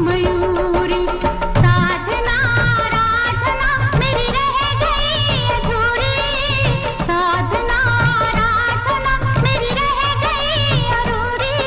मयूरी, साधना आराधना मेरी रह गई अधूरी, साधना आराधना मेरी रह गई अधूरी।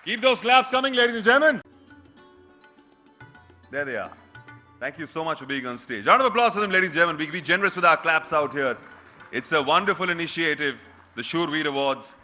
Keep those claps coming, ladies and gentlemen. There they are. Thank you so much for being on stage. Round of applause for them, ladies and gentlemen. We be generous with our claps out here. It's a wonderful initiative, the Shurveer Awards.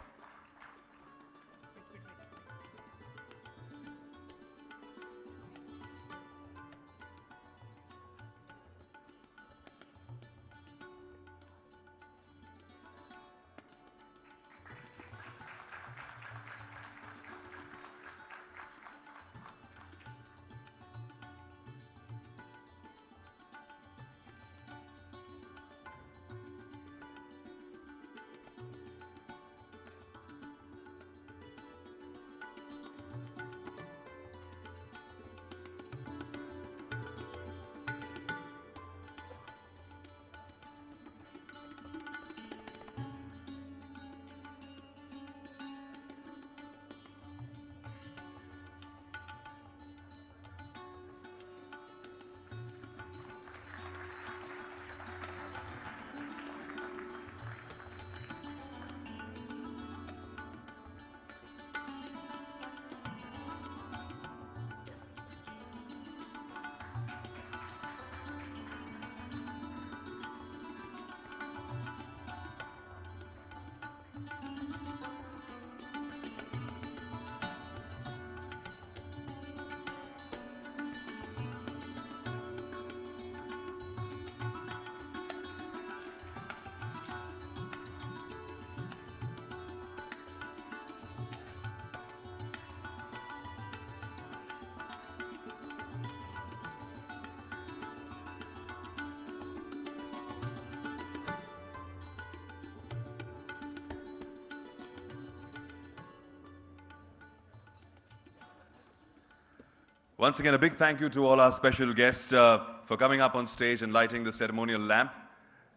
Once again, a big thank you to all our special guests for coming up on stage and lighting the ceremonial lamp.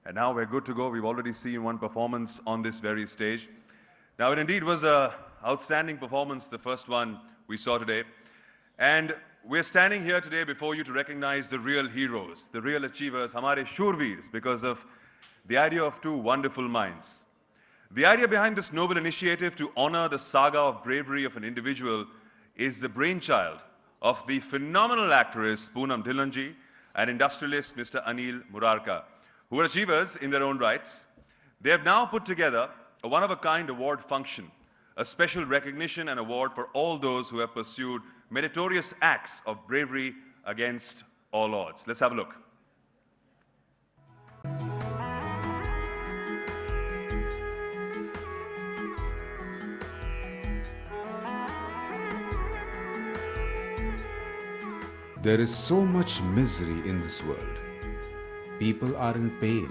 And now we're good to go. We've already seen one performance on this very stage. Now, it indeed was an outstanding performance, the first one we saw today. And we're standing here today before you to recognize the real heroes, the real achievers, Hamare Shurveers, because of the idea of two wonderful minds. The idea behind this noble initiative to honor the saga of bravery of an individual is the brainchild of the phenomenal actress Poonam Dhillonji and industrialist Mr. Anil Murarka, who are achievers in their own rights. They have now put together a one-of-a-kind award function, a special recognition and award for all those who have pursued meritorious acts of bravery against all odds. Let's have a look. There is so much misery in this world. People are in pain.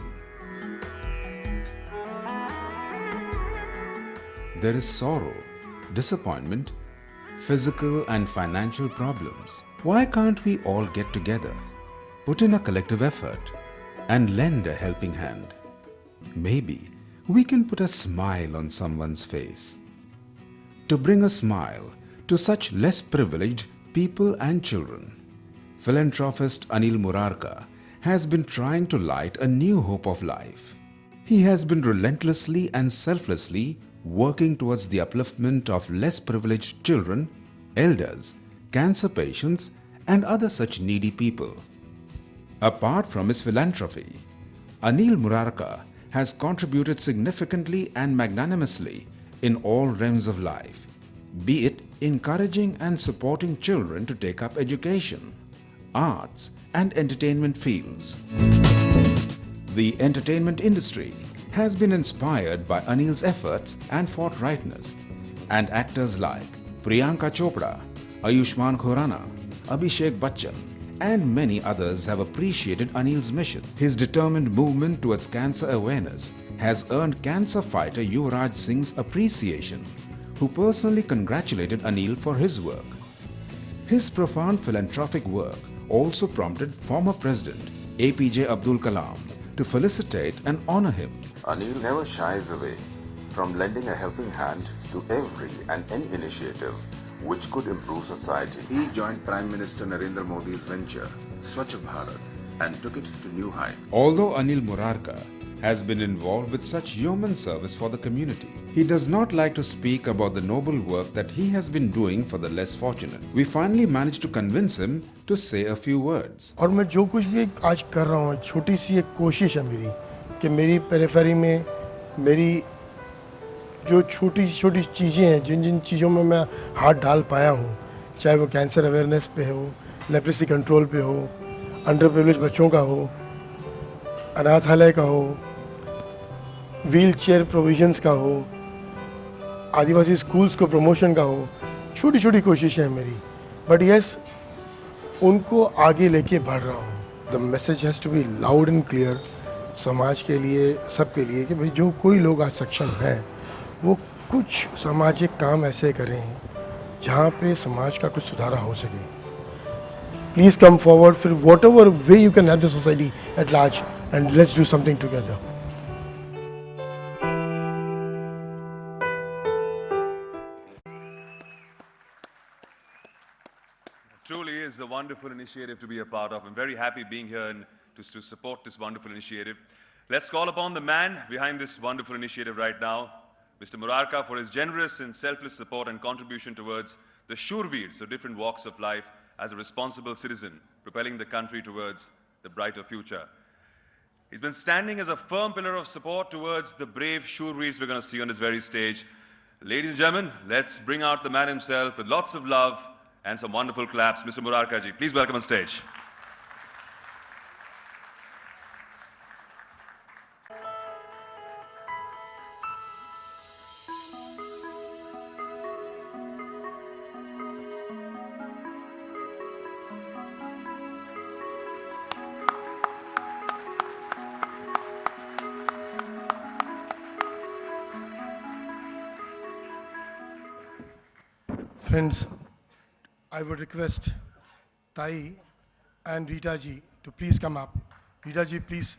There is sorrow, disappointment, physical and financial problems. Why can't we all get together, put in a collective effort, and lend a helping hand? Maybe we can put a smile on someone's face. To bring a smile to such less privileged people and children, philanthropist Anil Murarka has been trying to light a new hope of life. He has been relentlessly and selflessly working towards the upliftment of less privileged children, elders, cancer patients, and other such needy people. Apart from his philanthropy, Anil Murarka has contributed significantly and magnanimously in all realms of life, be it encouraging and supporting children to take up education, arts, and entertainment fields. The entertainment industry has been inspired by Anil's efforts and forthrightness, and actors like Priyanka Chopra, Ayushmann Khurrana, Abhishek Bachchan, and many others have appreciated Anil's mission. His determined movement towards cancer awareness has earned cancer fighter Yuvraj Singh's appreciation, who personally congratulated Anil for his work. His profound philanthropic work also prompted former President APJ Abdul Kalam to felicitate and honor him. Anil never shies away from lending a helping hand to every and any initiative which could improve society. He joined Prime Minister Narendra Modi's venture, Swachh Bharat, and took it to new heights. Although Anil Murarka has been involved with such yeoman service for the community, he does not like to speak about the noble work that he has been doing for the less fortunate. We finally managed to convince him to say a few words. और मैं जो कुछ भी आज कर रहा हूँ, छोटी सी एक कोशिश है मेरी कि मेरी पेरिफेरी में मेरी जो छोटी छोटी चीज़ें हैं, जिन जिन चीज़ों में मैं हाथ डाल पाया हूँ, चाहे वो कैंसर अवेयरनेस पे हो, लेप्रेसी कंट्रोल पे हो, अंडर प्रिविलेज बच्चों का हो, अनाथालय का हो, व्हील चेयर प्रोविजन्स का हो, आदिवासी स्कूल्स को प्रमोशन का हो, छोटी छोटी कोशिशें हैं मेरी, बट यस उनको आगे लेके बढ़ रहा हूँ. The message has to be loud and clear समाज के लिए, सबके लिए, कि भाई जो कोई लोग आज सक्षम हैं वो कुछ सामाजिक काम ऐसे करें जहाँ पे समाज का कुछ सुधारा हो सके. प्लीज़ कम फॉरवर्ड फिर what ever way you can help the society at large and let's do something together. Truly is a wonderful initiative to be a part of. I'm very happy being here and to support this wonderful initiative. Let's call upon the man behind this wonderful initiative right now, Mr. Murarka, for his generous and selfless support and contribution towards the Shurveers of different walks of life as a responsible citizen, propelling the country towards the brighter future. He's been standing as a firm pillar of support towards the brave Shurveers we're going to see on this very stage. Ladies and gentlemen, let's bring out the man himself with lots of love and some wonderful claps. Mr. Murarka ji, please welcome on stage. Friends, I would request Tai and Rita ji to please come up. Rita ji, please.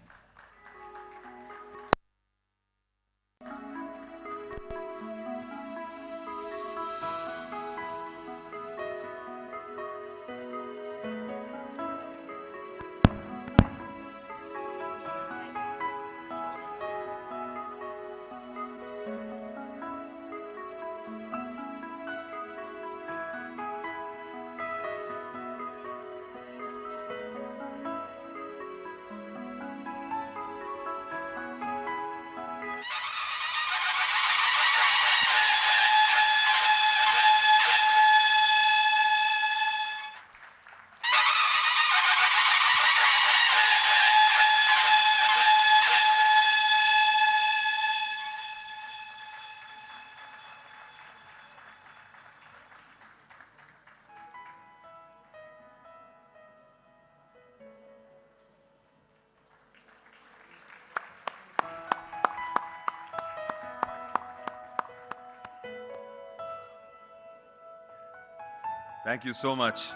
Thank you so much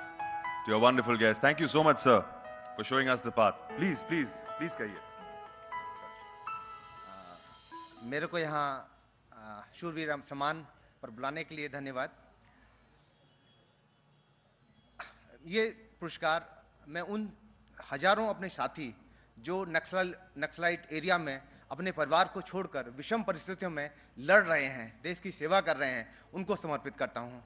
to your wonderful guests. Thank you so much, sir, for showing us the path. Please, please, please कहिए. मेरे को यहाँ शूरवीर सम्मान पर बुलाने के लिए धन्यवाद. ये पुरस्कार मैं उन हजारों अपने साथी जो नक्सलाइट एरिया में अपने परिवार को छोड़कर विषम परिस्थितियों में लड़ रहे हैं, देश की सेवा कर रहे हैं, उनको समर्पित करता हूँ.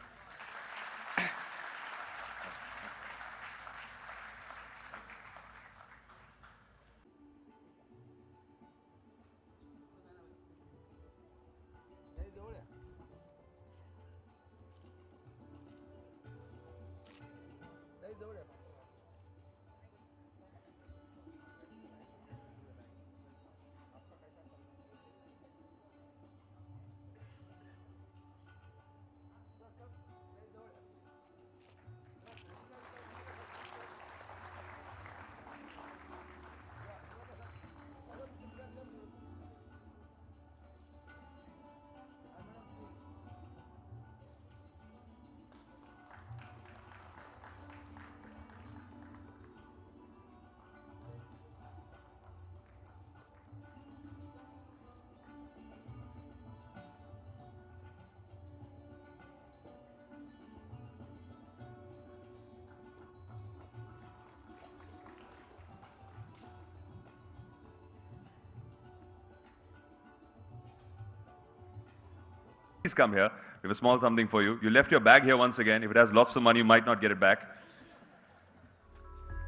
Please come here. We have a small something for you. You left your bag here once again. If it has lots of money, you might not get it back.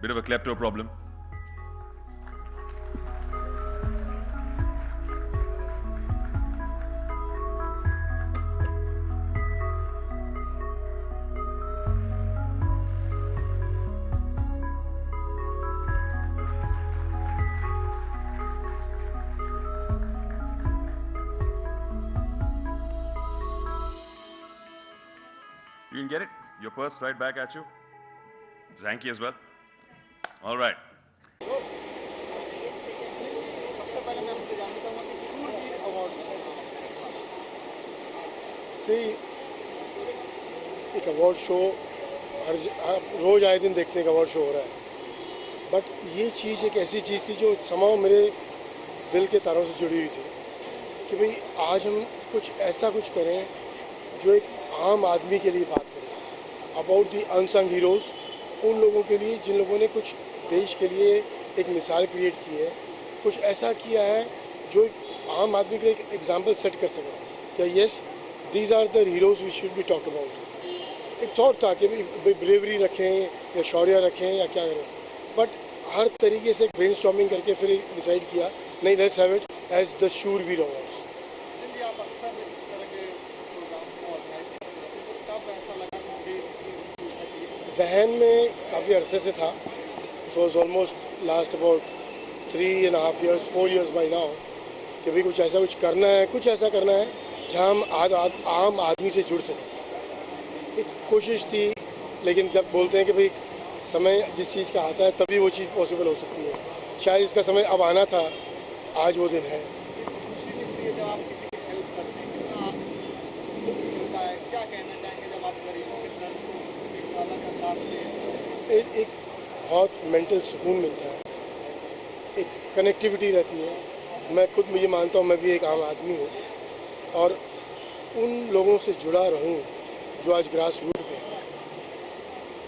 Bit of a klepto problem. You can get it. Your purse right back at you. Zanky as well. All right. See, एक award show रोज आए दिन देखते हैं कि award show हो रहा है, but ये चीज़ एक ऐसी चीज़ थी जो समाओ मेरे दिल के तारों से जुड़ी हुई थी कि भाई आज हम कुछ ऐसा कुछ करें जो एक आम आदमी के लिए बात करें, अबाउट दी अनसंग हीरोज़, उन लोगों के लिए जिन लोगों ने कुछ देश के लिए एक मिसाल क्रिएट की है, कुछ ऐसा किया है जो एक आम आदमी के लिए एक एग्जाम्पल सेट कर सके क्या yes these are the heroes we should be talk about. एक थॉट था कि भाई ब्रेवरी रखें या शौर्य रखें या क्या करें, बट हर तरीके से ब्रेनस्टॉर्मिंग करके फिर डिसाइड किया नहीं, let's have it as the Shoorveer awards. जहन में काफ़ी अरसे से था. It was almost last about 3.5 years 4 years by now कि भाई कुछ ऐसा कुछ करना है, कुछ ऐसा करना है जहाँ हम आम आदमी से जुड़ सकें. एक कोशिश थी, लेकिन जब बोलते हैं कि भाई समय जिस चीज़ का आता है तभी वो चीज़ पॉसिबल हो सकती है, शायद इसका समय अब आना था, आज वो दिन है. एक बहुत मेंटल सुकून मिलता है, एक कनेक्टिविटी रहती है। मैं खुद मुझे मानता हूँ मैं भी एक आम आदमी हूँ और उन लोगों से जुड़ा रहूँ जो आज ग्रास रूट पे हैं।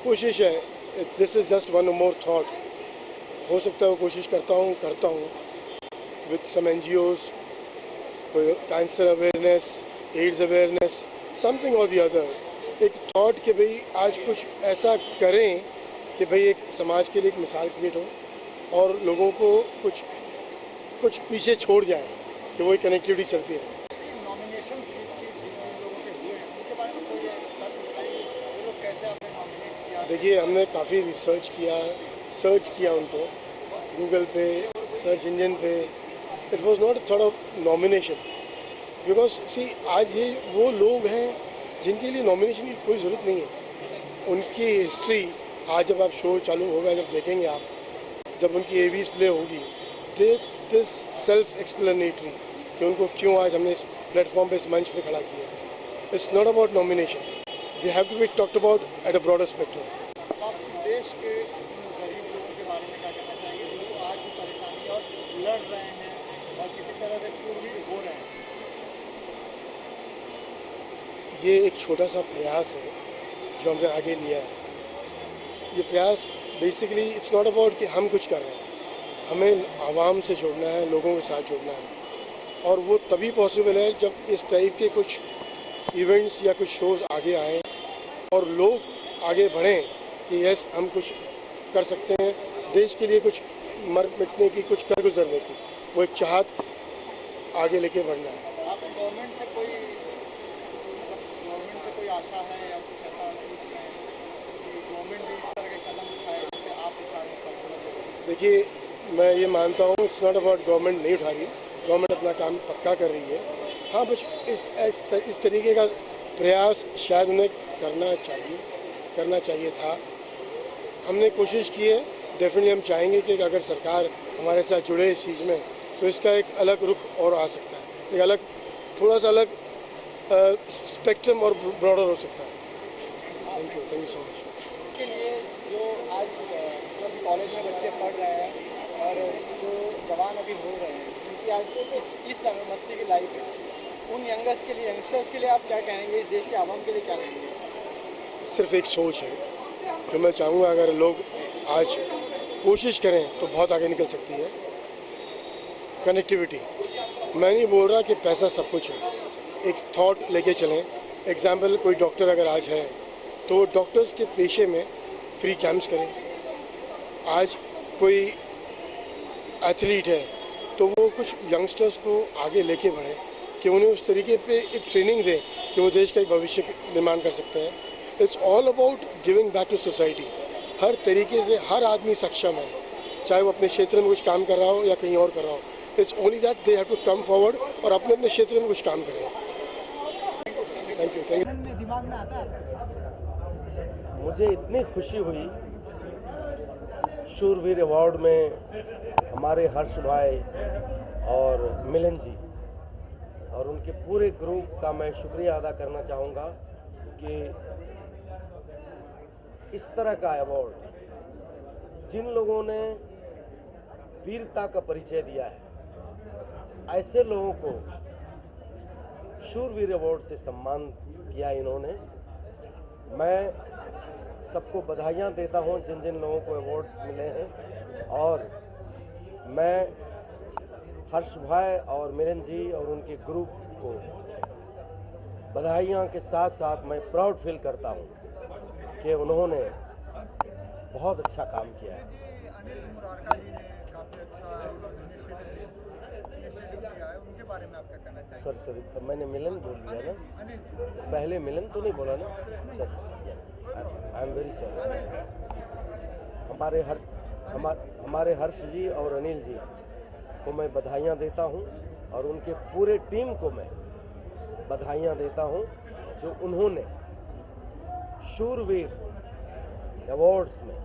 कोशिश है, this is just one more thought, हो सकता है वो कोशिश करता हूँ with some NGOs, cancer awareness, AIDS awareness, something और दी अदर, एक थॉट कि भाई आज कुछ ऐसा करें कि भाई एक समाज के लिए एक मिसाल क्रिएट हो और लोगों को कुछ पीछे छोड़ जाए कि वो एक कनेक्टिविटी चलती रहे। नॉमिनेशन जिन लोगों के हुए हैं उनके बारे में कोई तथ्य बताइए, वो लोग कैसे आपने नॉमिनेट किया? देखिए, हमने काफ़ी रिसर्च किया उनको गूगल पे, सर्च इंजन पे। It was not thought of nomination because see आज ये वो लोग हैं जिनके लिए नॉमिनेशन की कोई ज़रूरत नहीं है। उनकी हिस्ट्री आज जब आप शो चालू होगा, जब देखेंगे आप, जब उनकी AVs प्ले होगी, दिस सेल्फ एक्सप्लेनेटरी कि उनको क्यों आज हमने इस प्लेटफॉर्म पे, इस मंच पे खड़ा किया है। It's not about nomination, they have to be talked about at a broader spectrum. आप देश के गरीब लोगों के बारे में क्या कहना चाहेंगे जो आज भी परेशानी और लड़ रहे हैं और किसी तरह से शूरवीर हो रहे हैं? ये एक छोटा सा प्रयास है जो हमने आगे लिया है। ये प्रयास बेसिकली इट्स नॉट अबाउट कि हम कुछ कर रहे हैं, हमें आवाम से जुड़ना है, लोगों के साथ जुड़ना है और वो तभी पॉसिबल है जब इस टाइप के कुछ इवेंट्स या कुछ शोज़ आगे आएँ और लोग आगे बढ़ें कि यस हम कुछ कर सकते हैं, देश के लिए कुछ मर मिटने की, कुछ कर गुजरने की, वो एक चाहत आगे लेके बढ़ना है। आप गवर्नमेंट से कोई आशा है या कुछ ऐसा सोच रहे हैं कि गवर्नमेंट भी इस तरह के कदम उठाए जिससे आप उठाएं? देखिए, मैं ये मानता हूँ इट्स नॉट अबाउट गवर्नमेंट नहीं उठा रही, गवर्नमेंट अपना काम पक्का कर रही है। हाँ, बस इस तरीके का प्रयास शायद उन्हें करना चाहिए था। हमने कोशिश की है, डेफिनेटली हम चाहेंगे कि अगर सरकार हमारे साथ जुड़े इस चीज़ में तो इसका एक अलग रुख और आ सकता है, एक अलग, थोड़ा सा अलग स्पेक्ट्रम और ब्रॉडर हो सकता है। Thank you so much. के लिए जो आज मतलब कॉलेज में बच्चे पढ़ रहे हैं और जो जवान अभी हो रहे हैं, जिनकी आज इस समय मस्ती की लाइफ है, उन यंगस्टर्स के लिए आप क्या कहेंगे? इस देश के आवाम के लिए क्या कहेंगे? सिर्फ एक सोच है जो मैं चाहूँगा अगर लोग आज कोशिश करें तो बहुत आगे निकल सकती है। कनेक्टिविटी, मैं नहीं बोल रहा कि पैसा सब कुछ है, एक थॉट लेके चलें। एग्जाम्पल, कोई डॉक्टर अगर आज है तो डॉक्टर्स के पेशे में फ्री कैंप्स करें। आज कोई एथलीट है तो वो कुछ यंगस्टर्स को आगे लेके बढ़े कि उन्हें उस तरीके पे एक ट्रेनिंग दें कि वो देश का एक भविष्य निर्माण कर सकते हैं। It's all about giving back to society. हर तरीके से हर आदमी सक्षम है, चाहे वो अपने क्षेत्र में कुछ काम कर रहा हो या कहीं और कर रहा हो। It's only that they have to come forward और अपने अपने क्षेत्र में कुछ काम करें। Thank you. दिमाग में आता है मुझे इतनी खुशी हुई शूरवीर अवार्ड में हमारे हर्ष भाई और मिलन जी और उनके पूरे ग्रुप का मैं शुक्रिया अदा करना चाहूँगा कि इस तरह का अवार्ड जिन लोगों ने वीरता का परिचय दिया है, ऐसे लोगों को शूरवीर अवार्ड से सम्मान किया इन्होंने। मैं सबको बधाइयाँ देता हूँ जिन जिन लोगों को अवार्ड्स मिले हैं और मैं हर्ष भाई और मिलन जी और उनके ग्रुप को बधाइयाँ के साथ साथ मैं प्राउड फील करता हूँ कि उन्होंने बहुत अच्छा काम किया है। अनिल मुरारका जी ने काफ़ी अच्छा इनिशिएटिव लिया है, उनके बारे में आप क्या कहना चाहेंगे? सॉरी मैंने मिलन बोल दिया ना, अनिल पहले मिलन तो नहीं बोला ना sir, I am very sorry. हमारे हर्ष जी और अनिल जी को मैं बधाइयाँ देता हूँ और उनके पूरे टीम को मैं बधाइयाँ देता हूँ जो उन्होंने शूरवीर अवार्ड्स में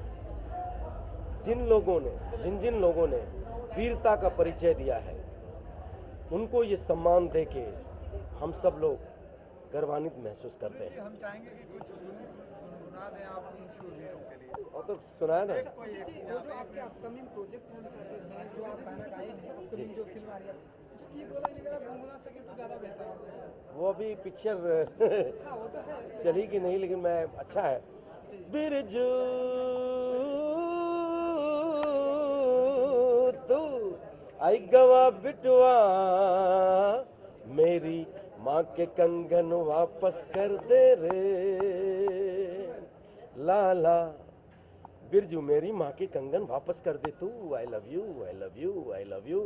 जिन लोगों ने वीरता का परिचय दिया है, उनको ये सम्मान देके हम सब लोग गर्वान्वित महसूस करते हैं। हम चाहेंगे कि कुछ गुनगुना सुना दें आप इन शूरवीरों के लिए। वो तो सुना है ना। कोई एक वो जो आपके अपकमिंग प्रोजेक्ट होने चाहते हैं, जो आप गाना गाए हैं, अपकमिंग जो फिल्म आ रही है, उसकी 2 लाइन अगर आप गुनगुना सके तो ज़्यादा बेहतर होगा। वो अभी पिक्चर हाँ वो तो है। चली कि नहीं, लेकिन मैं अच्छा है। बिरजू तू आई गवा बिटवा, मेरी माँ के कंगन वापस कर दे रे लाला। बिरजू मेरी माँ के कंगन वापस कर दे तू। I love you, I love you, I love you,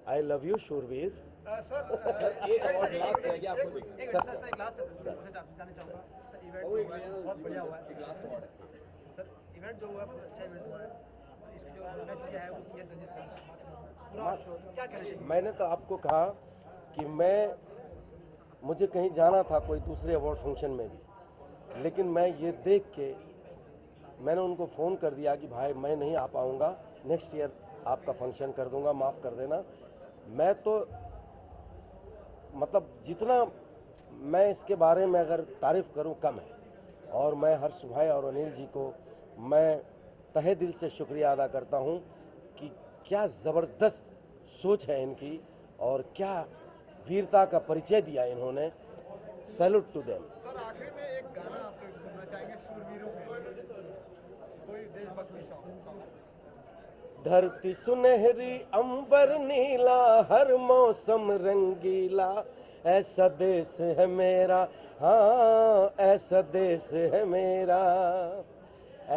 I love you शूरवीर। सर एक लास्ट है क्या आपको? एक लास्ट है सर, मैं जानना चाहूँगा सर, इवेंट बहुत बढ़िया हुआ है सर, इवेंट जो हुआ है बहुत अच्छा इवेंट हुआ है, इसकी जो ऑर्गेनाइज किया है वो किया रंजीत सिंह, पूरा शो क्या करेंगे? मैंने तो आपको कहा कि मुझे कहीं जाना था कोई दूसरे अवार्ड फंक्शन में भी, लेकिन मैं ये देख के मैंने उनको फ़ोन कर दिया कि भाई मैं नहीं आ पाऊँगा, नेक्स्ट ईयर आपका फंक्शन कर दूँगा, माफ़ कर देना। मैं तो मतलब जितना मैं इसके बारे में अगर तारीफ़ करूँ कम है। और मैं हर्ष भाई और अनिल जी को मैं तहे दिल से शुक्रिया अदा करता हूँ कि क्या ज़बरदस्त सोच है इनकी और क्या वीरता का परिचय दिया इन्होंने। Salute to them. सर आखिर में एक गाना आपको सुनना चाहेंगे शूरवीरों के लिए, कोई देशभक्ति सॉन्ग। धरती सुनहरी अंबर नीला, हर मौसम रंगीला, ऐसा देश है मेरा, हाँ ऐसा देश है मेरा,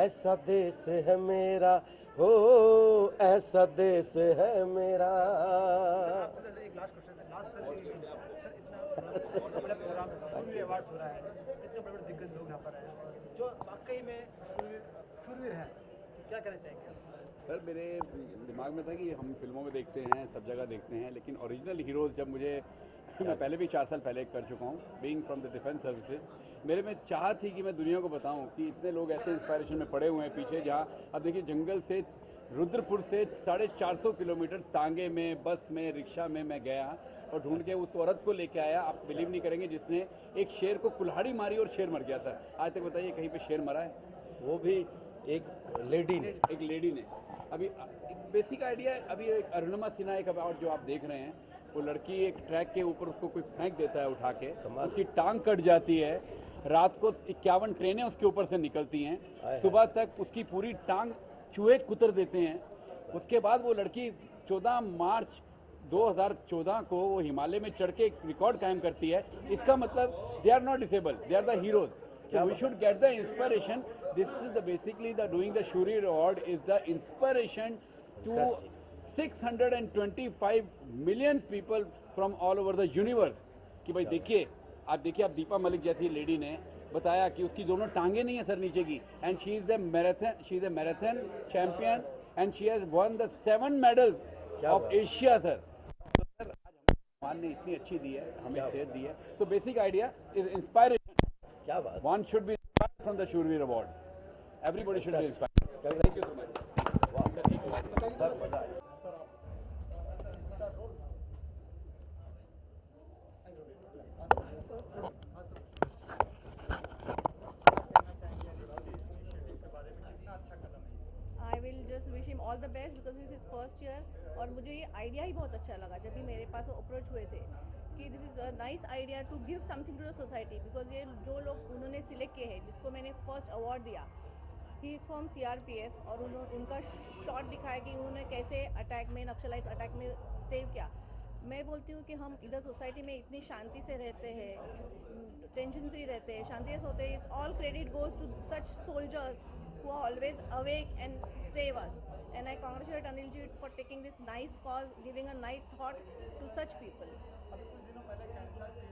ऐसा देश है मेरा, हो ऐसा देश है मेरा। एक लास्ट क्वेश्चन है, लास्ट सर इतना बड़ा प्रोग्राम शूरवीर अवार्ड हो रहा है, इतने बड़े बड़े दिग्गज लोग यहाँ पर हैं जो वाकई में शूरवीर हैं, क्या कहना चाहेंगे? सर मेरे दिमाग में था कि हम फिल्मों में देखते हैं, सब जगह देखते हैं, लेकिन ओरिजिनल हीरोज़ जब मुझे मैं पहले भी 4 साल पहले कर चुका हूँ, being from the defence services, मेरे में चाह थी कि मैं दुनिया को बताऊँ कि इतने लोग ऐसे इंस्पायरेशन में पड़े हुए हैं पीछे, जहाँ अब देखिए जंगल से रुद्रपुर से 450 किलोमीटर तांगे में, बस में, रिक्शा में मैं गया और ढूंढ के उस औरत को लेके आया। आप बिलीव नहीं करेंगे, जिसने एक शेर को कुल्हाड़ी मारी और शेर मर गया था। आज तक बताइए कहीं पे शेर मरा है? वो भी एक लेडी ने। अभी बेसिक आइडिया, अभी एक अरुणिमा सिन्हा एक अवार्ड जो आप देख रहे हैं, वो लड़की एक ट्रैक के ऊपर उसको कोई फेंक देता है उठा के, उसकी टांग कट जाती है, रात को 51 ट्रेनें उसके ऊपर से निकलती हैं, सुबह तक उसकी पूरी टांग चूहे कुतर देते हैं। उसके बाद वो लड़की 14 मार्च 2014 को वो हिमालय में चढ़ के रिकॉर्ड कायम करती है। इसका मतलब they are not disable, they are the heroes. So we should get the inspiration. This is basically doing the Shoorir Award is the inspiration to 625 million people from all over the universe. कि भाई देखिए, आप दीपा मलिक जैसी lady ने बताया कि उसकी दोनों टांगे नहीं है सर नीचे की, and she is a marathon champion and she has won the 7 medals of Asia sir. तो सर आज भगवान ने इतनी अच्छी दी है, हमें सेहत दी है, तो बेसिक आइडिया इज इंस्पायरेशन. क्या बात। One should be inspired from the Shoorir Awards. Everybody should be inspired. Thank you so much. Sir मजा आया। I will just wish him all the best because this is his first year. और मुझे ये idea ही बहुत अच्छा लगा जब भी मेरे पास अप्रोच हुए थे कि this is a nice idea to give something to the society, because ये जो लोग उन्होंने सिलेक्ट किए हैं, जिसको मैंने फर्स्ट अवार्ड दिया, ही इज़ फ्रॉम CRPF, और उनका शॉट दिखाया कि उन्होंने कैसे अटैक में, नक्सलाइट्स अटैक में सेव किया. मैं बोलती हूँ कि हम इधर सोसाइटी में इतनी शांति से रहते हैं, टेंशन फ्री रहते हैं, शांति से होते हैं. It's all credit goes to such soldiers who are always awake and save us. And I congratulate Anil ji for taking this nice cause, giving a night thought to such people. अभी कुछ दिनों पहले cancer के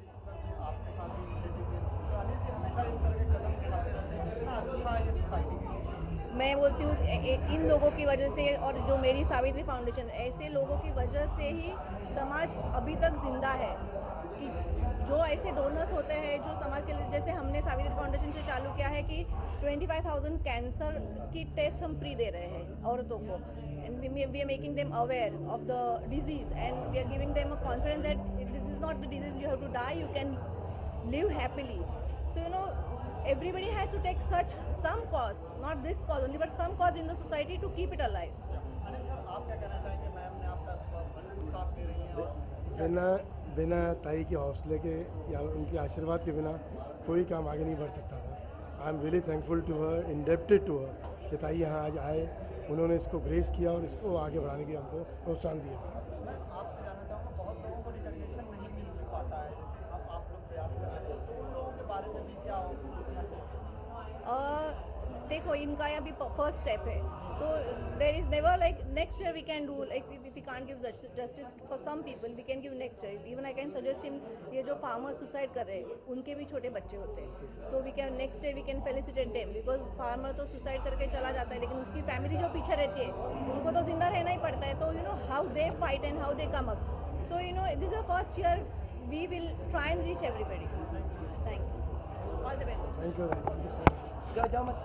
आपके साथ भी initiative लिए, तो अनिल जी हमेशा इस तरह के कदम उठाते रहते हैं, कितना अच्छा है ये सोसाइटी के लिए. मैं बोलती हूँ इन लोगों की वजह से, और जो मेरी सावित्री फाउंडेशन, ऐसे लोगों की वजह से ही समाज अभी तक जिंदा है. कि जो ऐसे डोनर्स होते हैं जो समाज के लिए, जैसे हमने सावित्री फाउंडेशन से चालू किया है कि 25,000 कैंसर की टेस्ट हम फ्री दे रहे हैं औरतों को, and we are making them aware of the disease, and we are giving them a confidence that this is not the disease you have to die, you can live happily. So you know, everybody has to take such some cause, not this cause only, but some cause in the society to keep it alive. Anil sir, आप क्या कहना चाहेंगे? Ma'am ने आपका भरपूर साथ दे रही हैं और बिना ताई के हौसले के या उनके आशीर्वाद के बिना कोई काम आगे नहीं बढ़ सकता था। I am really thankful to her, indebted to her कि ताई यहाँ आज आए, उन्होंने इसको ग्रेस किया और इसको आगे बढ़ाने के हमको प्रोत्साहन दिया। मैं आपसे जानना चाहूँगा, बहुत लोगों को रिकग्निशन नहीं मिल पाता है, जैसे अब आप लोग प्रयास कर रहे हैं, तो उन लोगों के बारे में भी क्या सोचना चाहिए? देखो, इनका अभी फर्स्ट स्टेप है, तो there is never like next year we can do, like if we can't give justice for some people we can give next year. Even I can suggest him, ये जो फार्मर सुसाइड कर रहे हैं उनके भी छोटे बच्चे होते हैं, तो we can next year we can felicitate them, because farmer तो सुसाइड करके चला जाता है लेकिन उसकी फैमिली जो पीछे रहती है उनको तो जिंदा रहना ही पड़ता है, तो you know how they fight and how they come up. So you know this is the first year, we will try and reach everybody. Thank you, all the best. Thank you so much.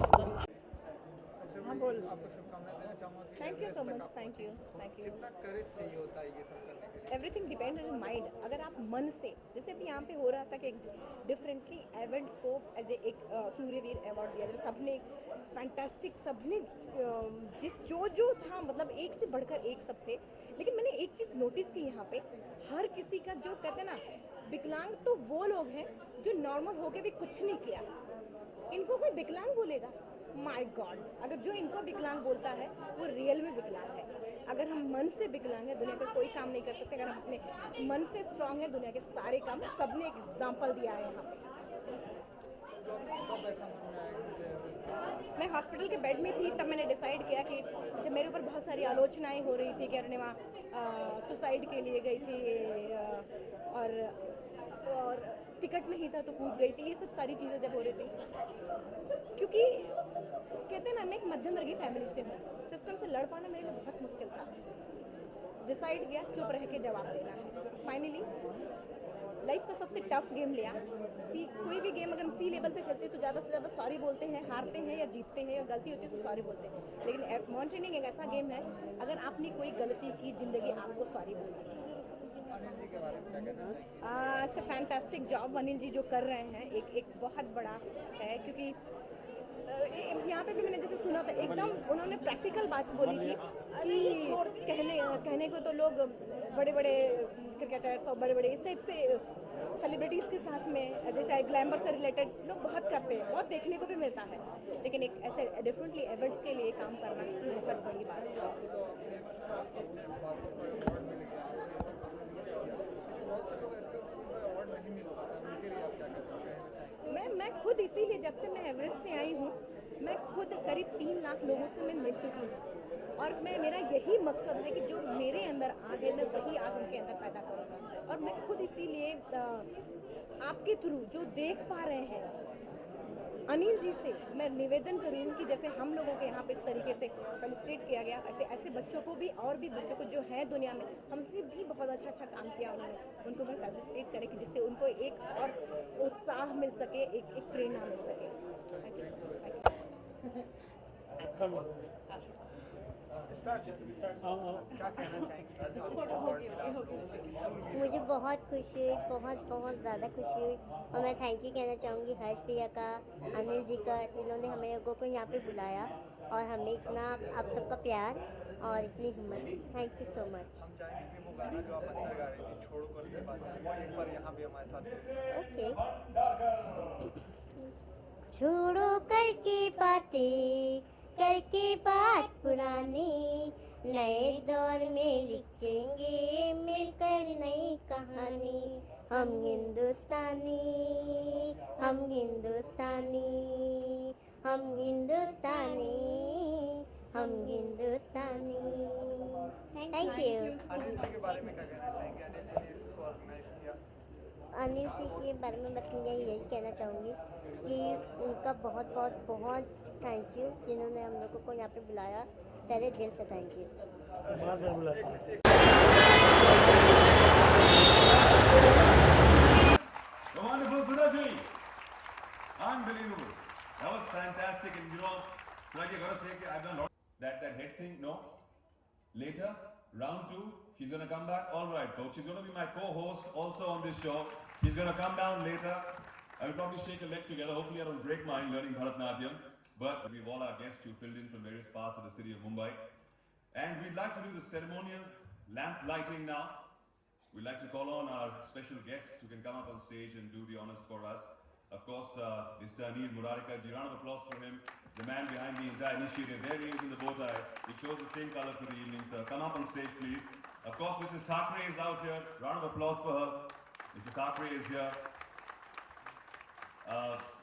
हाँ बोल। आपको शुभकामनाएं देना चाहूँगा कि thank you so much, thank you. कितना courage चाहिए होता है ये सब करने के लिए? Everything depends on mind. अगर आप मन से, जैसे अभी यहाँ पे हो रहा था कि डिफरेंटली इवेंट्स को एज एक सूर्यवीर अवार्ड दिया, सबने फैंटास्टिक, सबने जो था, मतलब एक से बढ़कर एक सब थे। लेकिन मैंने एक चीज़ नोटिस की यहाँ पे, हर किसी का जो कहते हैं ना, विकलांग तो वो लोग हैं जो नॉर्मल होके भी कुछ नहीं किया, इनको कोई विकलांग बोलेगा? माय गॉड, अगर जो इनको विकलांग बोलता है वो रियल में विकलांग है। अगर हम मन से विकलांग है, दुनिया का कोई काम नहीं कर सकते। अगर हम अपने मन से स्ट्रांग है, दुनिया के सारे काम, सबने एक एग्जाम्पल दिया है यहाँ पे। मैं हॉस्पिटल के बेड में थी, तब मैंने डिसाइड किया कि जब मेरे ऊपर बहुत सारी आलोचनाएं हो रही थी कि अरुणिमा सुसाइड के लिए गई थी और टिकट नहीं था तो कूद गई थी, ये सब सारी चीज़ें जब हो रही थी, क्योंकि कहते हैं ना, मैं एक मध्यम वर्गीय फैमिली से हूँ, सिस्टम से लड़ पाना मेरे लिए बहुत मुश्किल था। डिसाइड किया चुप रह के जवाब देना है। फाइनली लाइफ का सबसे टफ गेम लिया। कोई भी गेम अगर हम सी लेवल पे खेलते हैं तो ज़्यादा से ज़्यादा सॉरी बोलते हैं, हारते हैं या जीतते हैं, या गलती होती है तो सॉरी बोलते हैं। लेकिन माउंटेनिंग एक ऐसा गेम है, अगर आपने कोई गलती की, ज़िंदगी आपको सॉरी बोलती है। अनिल जी के बारे में क्या कहना चाहिए? It's a fantastic job Anil ji जो कर रहे हैं, एक बहुत बड़ा है, क्योंकि यहाँ पे भी मैंने जैसे सुना था, एकदम उन्होंने प्रैक्टिकल बात बोली थी कि कहने को तो लोग बड़े बड़े क्रिकेटर्स और बड़े बड़े इस टाइप से सेलिब्रिटीज़ के साथ में, जैसे ग्लैमर से रिलेटेड लोग बहुत करते हैं, बहुत देखने को भी मिलता है, लेकिन एक ऐसे डिफरेंटली इवेंट्स के लिए काम करना बहुत बड़ी बात है। मैं खुद इसीलिए जब से मैं एवरेस्ट से आई हूँ, मैं खुद करीब 3 लाख लोगों से मैं मिल चुकी हूँ, और मेरा यही मकसद है कि जो मेरे अंदर आग है, मैं वही आग उनके अंदर पैदा करूँगा। और मैं खुद इसीलिए आपके थ्रू जो देख पा रहे हैं, अनिल जी से मैं निवेदन कर रही हूँ कि जैसे हम लोगों के यहाँ पे इस तरीके से फेलिसिटेट किया गया, ऐसे बच्चों को भी, और भी बच्चों को जो है दुनिया में हमसे भी बहुत अच्छा काम किया उन्होंने, उनको भी फेलिसिटेट करें कि जिससे उनको एक और उत्साह मिल सके, एक प्रेरणा मिल सके। मुझे बहुत खुशी हुई, बहुत ज़्यादा खुशी हुई, और मैं थैंक यू कहना चाहूँगी हर्ष भैया का, अनिल जी का, जिन्होंने हमें लोगों को यहाँ पे बुलाया और हमें इतना आप सबका प्यार और इतनी हिम्मत दी। Thank you so much. हम चाहेंगे कि वो गाना जो आप अंदर गा रही थी, छोड़ो कर के बात, वो एक बार यहाँ भी हमारे साथ। ओके। छोड़ो करके बात पुरानी, नए दौर में लिखेंगे मिलकर नई कहानी। हम हिंदुस्तानी, हम हिंदुस्तानी, हम हिंदुस्तानी, हम हिंदुस्तानी। Thank you. अनिल जी के बारे में क्या कहना चाहेंगे? अनिल जी ने इसको ऑर्गेनाइज किया। अनिल जी के बारे में बस मैं यही कहना चाहूँगी कि उनका बहुत थैंक यू, जिन्होंने हम लोगों को यहाँ पे बुलाया, तेरे दिल से thank you. Wonderful, Sudhaji. Unbelievable. That was fantastic. And you know, like I gotta say, I've done a lot. That head thing, no. Later, round 2, she's gonna come back. All right, folks. She's gonna be my co-host also on this show. She's gonna come down later. I will probably shake a leg together. Hopefully, I don't break mine learning Bharatanatyam. But we have all our guests who filled in from various parts of the city of Mumbai. And we'd like to do the ceremonial lamp lighting now. We'd like to call on our special guests who can come up on stage and do the honors for us. Of course, Mr. Anil Murarika ji, round of applause for him. The man behind the entire initiative. There he is in the bow tie. He chose the same color for the evening, sir. Come up on stage, please. Of course, Mrs. Thackeray is out here. Round of applause for her. Mr. Thackeray is here.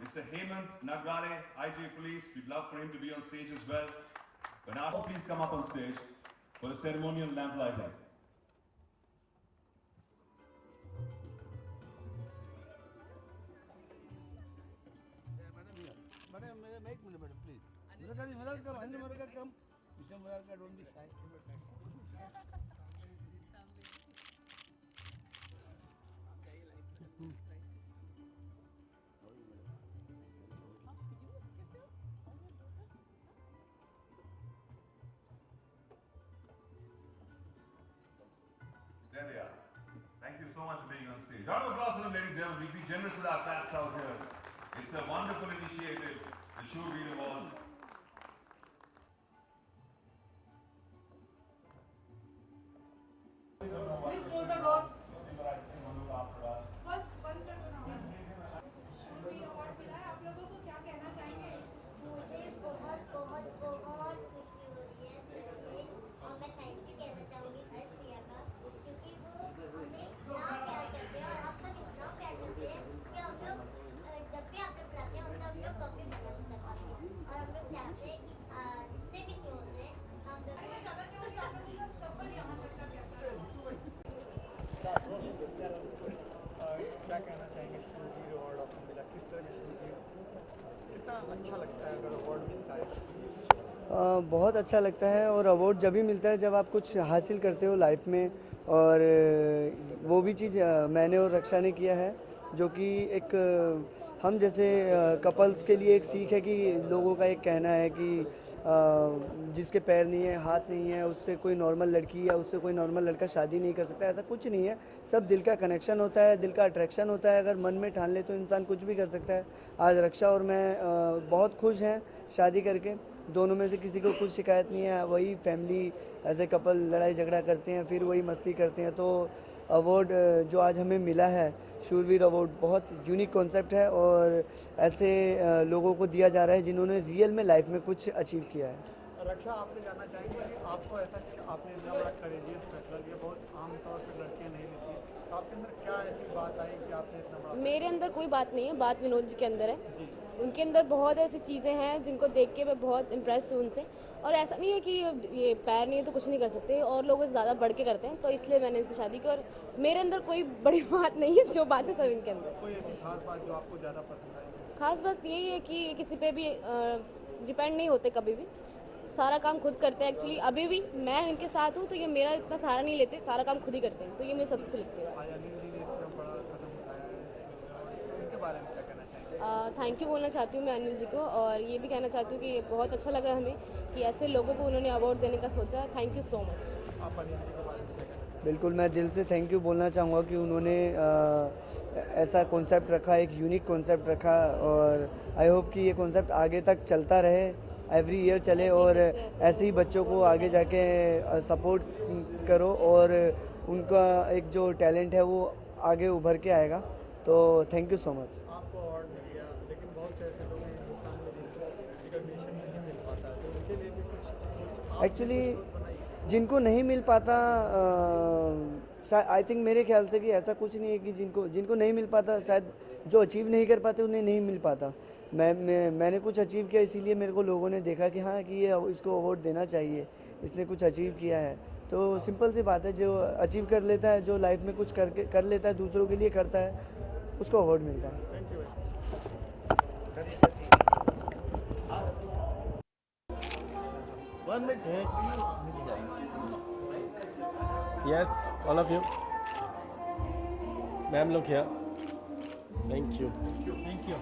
Mr. Hemant Nagare, IG Police, we'd love for him to be on stage as well. But now please come up on stage for the ceremonial lamp lighting. Madam, एक minute madam please मेरा कम अन्य मेरा कम mister Murarka don't be shy There they are. Thank you so much for being on stage. Round of applause for them, ladies and gentlemen. We'll be generous with our claps out here. It's a wonderful initiative, the Shurveer Awards. Please close the door. मुझे बहुत बहुत बहुत खुशी हो रही है सच में, और मैं थैंक यू कहना चाहूँगी हर्ष भैया का, क्योंकि वो हमें इतना प्यार करते हैं और अब तक इतना प्यार करते हैं कि हम लोग जब भी आप लोग बुलाते हैं उनसे हम लोग कभी मना नहीं कर पाते हैं। और हम लोग चाहते हैं कि जितने भी शो होते हैं हम क्या कहना चाहेंगे शूरवीर अवार्ड आपको मिला, किस तरह के शूरवीर, कितना अच्छा लगता है अगर अवार्ड मिलता है? बहुत अच्छा लगता है, और अवार्ड जब भी मिलता है जब आप कुछ हासिल करते हो लाइफ में, और वो भी चीज़ मैंने और रक्षा ने किया है, जो कि एक हम जैसे कपल्स के लिए एक सीख है कि लोगों का एक कहना है कि जिसके पैर नहीं है, हाथ नहीं है, उससे कोई नॉर्मल लड़की या उससे कोई नॉर्मल लड़का शादी नहीं कर सकता। ऐसा कुछ नहीं है, सब दिल का कनेक्शन होता है, दिल का अट्रैक्शन होता है। अगर मन में ठान ले तो इंसान कुछ भी कर सकता है। आज रक्षा और मैं बहुत खुश हैं शादी करके, दोनों में से किसी को कुछ शिकायत नहीं है। वही फैमिली एज ए कपल लड़ाई झगड़ा करते हैं, फिर वही मस्ती करते हैं। तो अवार्ड जो आज हमें मिला है शूरवीर अवार्ड, बहुत यूनिक कॉन्सेप्ट है और ऐसे लोगों को दिया जा रहा है जिन्होंने रियल में लाइफ में कुछ अचीव किया है। रक्षा, आपसे जानना चाहेंगे कि आपको ऐसा कि आपने इतना बड़ा करेजियस फैसला लिया, बहुत आमतौर पर लड़कियां नहीं लेती, तो आपके अंदर क्या ऐसी बात आई कि आपने इतना बड़ा? मेरे अंदर कोई बात नहीं है, बात विनोद जी के अंदर है। उनके अंदर बहुत ऐसी चीज़ें हैं जिनको देख के मैं बहुत इम्प्रेस हूँ उनसे। और ऐसा नहीं है कि ये पैर नहीं है तो कुछ नहीं कर सकते, और लोग ज़्यादा बढ़ के करते हैं, तो इसलिए मैंने इनसे शादी की। और मेरे अंदर कोई बड़ी बात नहीं है, जो बात है सब इनके अंदर। कोई ऐसी खास बात जो आपको ज़्यादा पसंद आई? खास बात यही है कि किसी पे भी डिपेंड नहीं होते कभी भी, सारा काम खुद करते हैं। एक्चुअली अभी भी मैं इनके साथ हूँ तो ये मेरा इतना सहारा नहीं लेते, सारा काम खुद ही करते हैं, तो ये मुझे सबसे अच्छी लगती है। थैंक यू बोलना चाहती हूँ मैं अनिल जी को, और ये भी कहना चाहती हूँ कि बहुत अच्छा लगा हमें कि ऐसे लोगों को उन्होंने अवार्ड देने का सोचा। Thank you so much. बिल्कुल, मैं दिल से थैंक यू बोलना चाहूँगा कि उन्होंने ऐसा कॉन्सेप्ट रखा, एक यूनिक कॉन्सेप्ट रखा, और आई होप कि ये कॉन्सेप्ट आगे तक चलता रहे, एवरी ईयर चले, और ऐसे ही बच्चों को आगे जाके सपोर्ट करो, और उनका एक जो टैलेंट है वो आगे उभर के आएगा। तो थैंक यू सो मच। आपको अवार्ड मिल गया, लेकिन बहुत से ऐसे लोग हैं हिंदुस्तान में जिनको रिकॉग्निशन नहीं मिल पाता, तो उनके लिए भी कुछ एक्चुअली जिनको नहीं मिल पाता, आई थिंक मेरे ख्याल से कि ऐसा कुछ नहीं है कि जिनको नहीं मिल पाता, शायद जो अचीव नहीं कर पाते उन्हें नहीं मिल पाता। मैंने कुछ अचीव किया, इसीलिए मेरे को लोगों ने देखा कि हाँ कि ये इसको अवार्ड देना चाहिए, इसने कुछ अचीव किया है। तो सिंपल सी बात है, जो अचीव कर लेता है, जो लाइफ में कुछ कर लेता है, दूसरों के लिए करता है, उसको अवार्ड मिलता है। Yes, all of you. Ma'am, look here. Thank you. Thank you.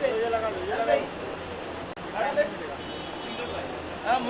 ये लगा लो, ये लगा लो। Ma'am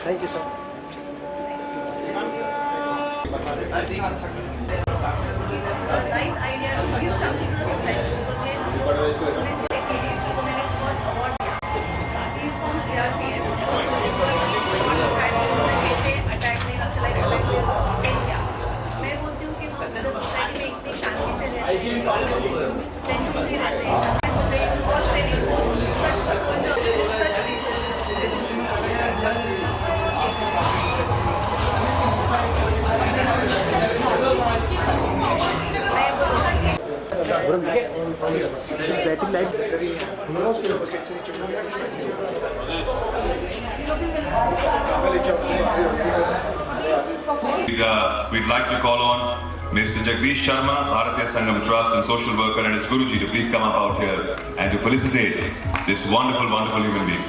thank you sir. nice idea to give something to the society because मैंने first award दिया he's from CRPF कैसे अटैक नहीं नक्सलाइट अटैक से किया मैं बोलती हूँ कि वो सोसाइटी में इतनी शांति से रहते हैं टेंशन नहीं रहते हैं बहुत We'd like to call on Mr. Jagdish Sharma, Bharatiya Sangam Trust and social worker, and his Guruji to please come up out here and to felicitate this wonderful, wonderful human being.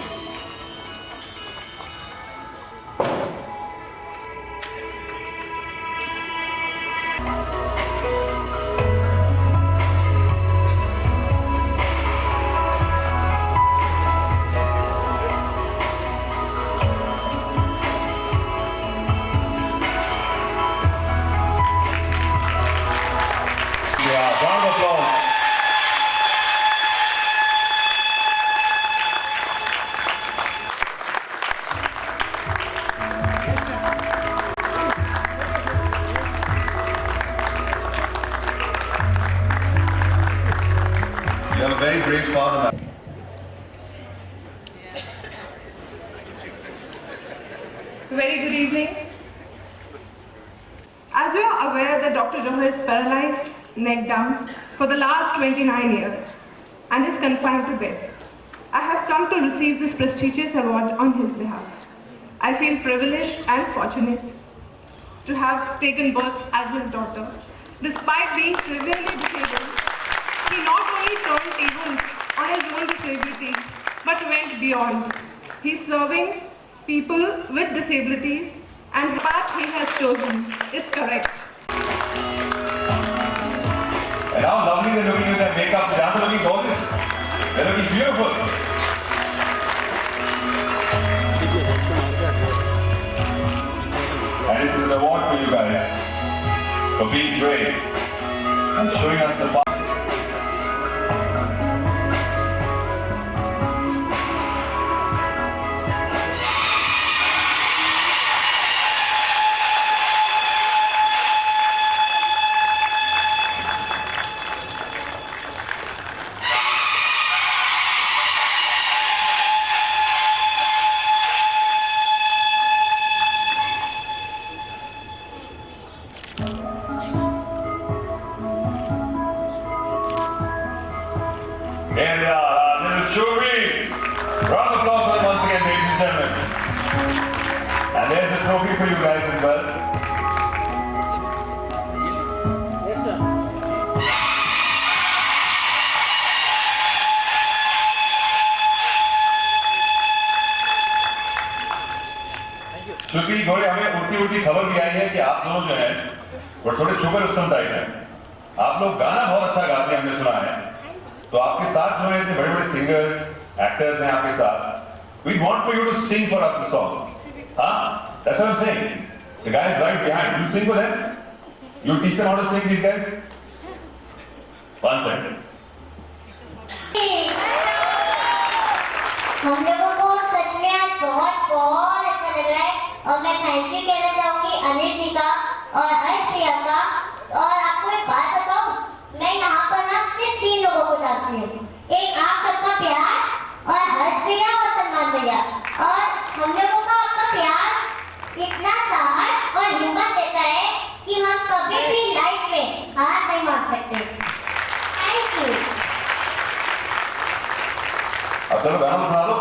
Round of applause. You have a very brave father. Very good evening. As you are aware that Dr. Johar is paralyzed, neck down, for the last 29 years and is confined to bed. I have come to receive this prestigious award on his behalf. I feel privileged and fortunate to have taken birth as his daughter. Despite being severely disabled, he not only turned tables on his own disability, but went beyond. He's serving people with disabilities, and the path he has chosen is correct. And how lovely they're looking with their makeup. They're looking gorgeous. They're looking beautiful. And this is an award for you guys for being brave and showing us the path. Here they are, our little Shurins. Round of applause for them once again, ladies and gentlemen. And there's the trophy for you guys as well. श्रुति घोड़े हमें उल्टी उल्टी खबर भी आई है कि आप दोनों जो हैं वो थोड़े सुपर स्टम टाइप हैं। आप लोग गाना बहुत अच्छा गाते हैं, हमने सुना है। तो आपके साथ जो है इतने बड़े बड़े सिंगर्स, एक्टर्स हैं आपके साथ, We want for you to sing for us a song. Huh? That's what I'm saying. The guys right behind. You sing for them? You teach them how to sing, these guys? 1 second. हम लोगों को सच में आज बहुत बहुत अच्छा लग रहा है और मैं थैंक यू कहना चाहूँगी अनिल जी का और हर्ष भैया का। और आपको एक बात बताऊँ, मैं यहाँ पर ना सिर्फ 3 लोगों को जानती हूँ, एक आप सबका प्यार और हर्ष भैया और सलमान भैया। और हम लोगों का आपका प्यार इतना साहस और हिम्मत देता है कि हम कभी भी लाइफ में हार नहीं मान सकते। Thank you. अब चलो गाना सुना दो।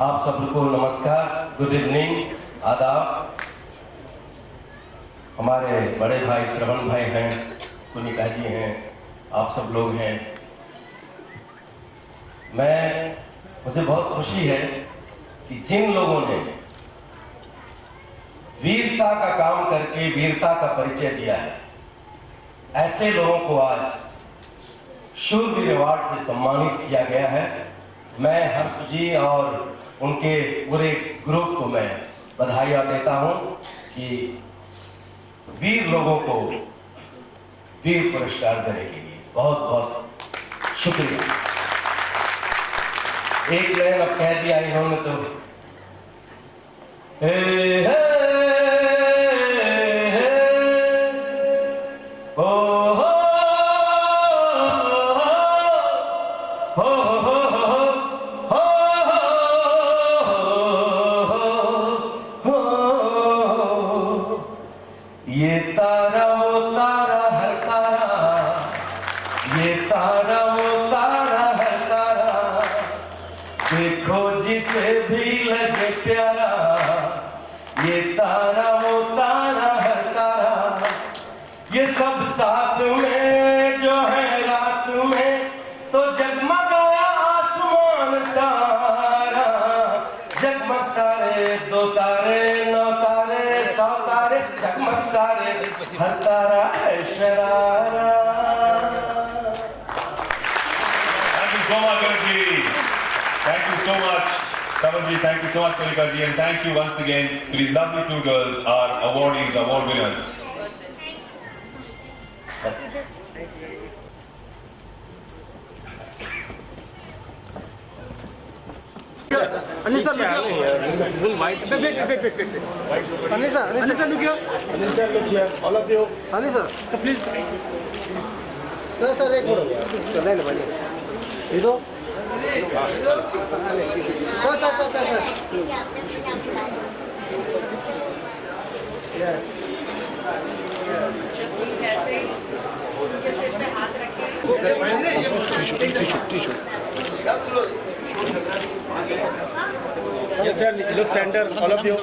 आप सबको नमस्कार, गुड इवनिंग, आदाब। हमारे बड़े भाई श्रवण भाई हैं, कुनिका जी हैं, आप सब लोग हैं। मुझे बहुत खुशी है कि जिन लोगों ने वीरता का काम करके वीरता का परिचय दिया है, ऐसे लोगों को आज शूरवीर अवार्ड से सम्मानित किया गया है। मैं हर्ष जी और उनके पूरे ग्रुप को मैं बधाइयाँ देता हूं कि वीर लोगों को वीर पुरस्कार देने के लिए बहुत बहुत शुक्रिया। एक लाइन अब कह दिया इन्होंने तो ये तारा वो तारा है तारा, ये तारा वो तारा है तारा, देखो जिसे भी लगे प्यारा, ये तारा वो तारा है तारा, ये सब साथ में जो है रात में तो जगमगाया आसमान सारा, जगमग तारे दो तारे नौ तारे सौ तारे जगमग सारे हर तारा है sharara. Thank you so much, Kamalji. Thank you so much, Kamalji. Thank you so much, Kalikaji. And thank you once again to these lovely two girls, our awardees, award winners. Anil sir full white Anil sir look here all of you Anil sir please sir एक minute चल ले भाई ये दो sir Yes sir, look center, all of you.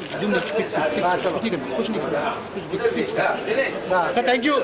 ठीक है कुछ नहीं सर थैंक यू